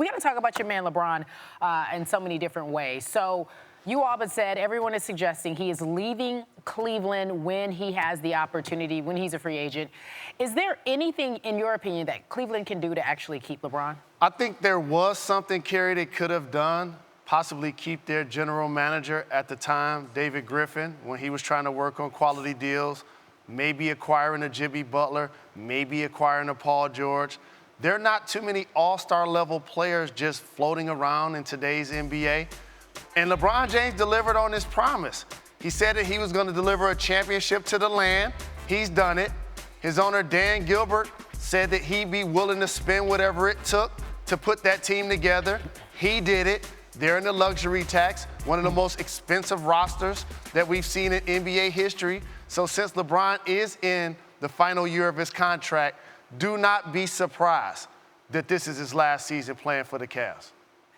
we got to talk about your man LeBron in so many different ways. So you all but said everyone is suggesting he is leaving Cleveland when he has the opportunity, when he's a free agent. Is there anything, in your opinion, that Cleveland can do to actually keep LeBron? I think there was something, Kerry, they could have done. Possibly keep their general manager at the time, David Griffin, when he was trying to work on quality deals, maybe acquiring a Jimmy Butler, maybe acquiring a Paul George. There are not too many all-star level players just floating around in today's NBA. And LeBron James delivered on his promise. He said that he was going to deliver a championship to the land. He's done it. His owner, Dan Gilbert, said that he'd be willing to spend whatever it took to put that team together. He did it. They're in the luxury tax, one of the most expensive rosters that we've seen in NBA history. So since LeBron is in the final year of his contract, do not be surprised that this is his last season playing for the Cavs.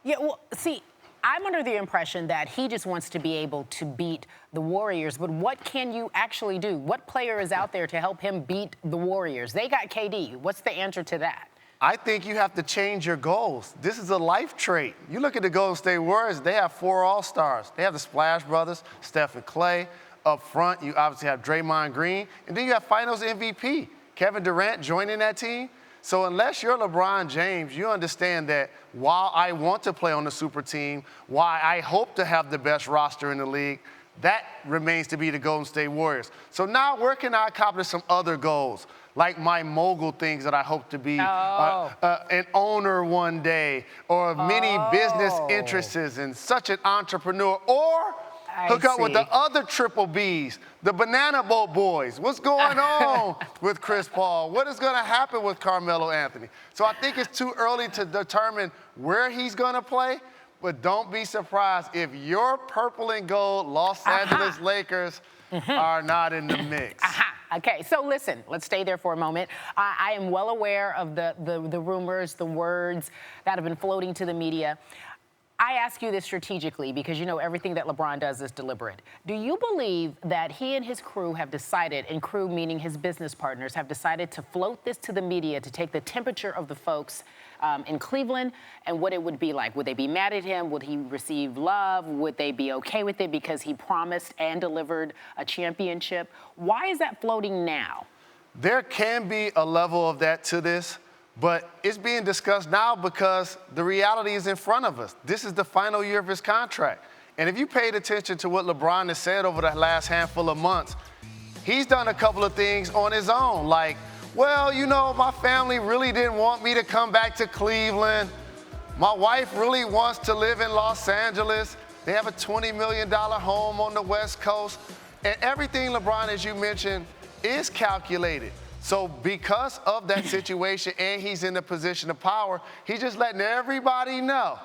Yeah, well, see, I'm under the impression that he just wants to be able to beat the Warriors, but what can you actually do? What player is out there to help him beat the Warriors? They got KD. What's the answer to that? I think you have to change your goals. This is a life trait. You look at the Golden State Warriors, they have 4 All-Stars. They have the Splash Brothers, Steph and Clay. Up front, you obviously have Draymond Green. And then you have Finals MVP, Kevin Durant joining that team. So unless you're LeBron James, you understand that while I want to play on the super team, while I hope to have the best roster in the league, that remains to be the Golden State Warriors. So now where can I accomplish some other goals? Like my mogul things that I hope to be an owner one day, or many business interests and such an entrepreneur, or hook up with the other triple Bs, the Banana Boat Boys. What's going on with Chris Paul? What is going to happen with Carmelo Anthony? So I think it's too early to determine where he's going to play, but don't be surprised if your purple and gold Los Angeles Lakers are not in the mix. Okay, so listen, let's stay there for a moment. I am well aware of the rumors, the words that have been floating to the media. I ask you this strategically because you know everything that LeBron does is deliberate. Do you believe that he and his crew have decided, and crew meaning his business partners, have decided to float this to the media to take the temperature of the folks in Cleveland and what it would be like? Would they be mad at him? Would he receive love? Would they be okay with it because he promised and delivered a championship? Why is that floating now? There can be a level of that to this, but it's being discussed now because the reality is in front of us. This is the final year of his contract. And if you paid attention to what LeBron has said over the last handful of months, he's done a couple of things on his own, like, well, you know, my family really didn't want me to come back to Cleveland. My wife really wants to live in Los Angeles. They have a $20 million home on the West Coast. And everything, LeBron, as you mentioned, is calculated. So because of that situation and he's in a position of power, he's just letting everybody know,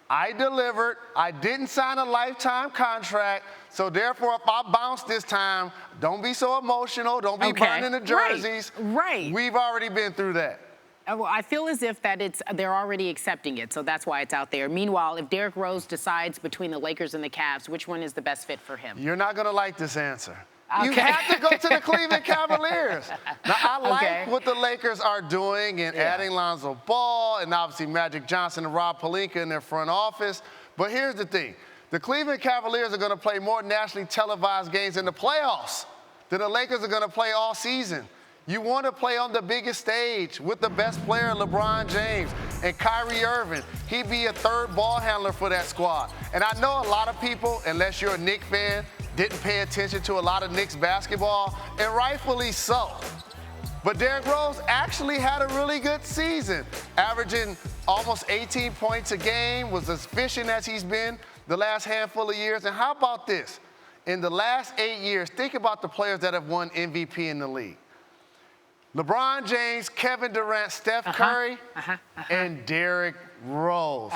I delivered, I didn't sign a lifetime contract, so therefore if I bounce this time, don't be so emotional, don't be burning the jerseys. Right. We've already been through that. Well, I feel as if that they're already accepting it, so that's why it's out there. Meanwhile, if Derrick Rose decides between the Lakers and the Cavs, which one is the best fit for him? You're not going to like this answer. Okay. You have to go to the Cleveland Cavaliers. Now, I like what the Lakers are doing and adding Lonzo Ball and obviously Magic Johnson and Rob Pelinka in their front office. But here's the thing. The Cleveland Cavaliers are going to play more nationally televised games in the playoffs than the Lakers are going to play all season. You want to play on the biggest stage with the best player, LeBron James, and Kyrie Irving. He'd be a third ball handler for that squad. And I know a lot of people, unless you're a Knicks fan, didn't pay attention to a lot of Knicks basketball, and rightfully so. But Derrick Rose actually had a really good season, averaging almost 18 points a game, was as efficient as he's been the last handful of years. And how about this? In the last 8 years, think about the players that have won MVP in the league. LeBron James, Kevin Durant, Steph Curry, and Derrick Rose.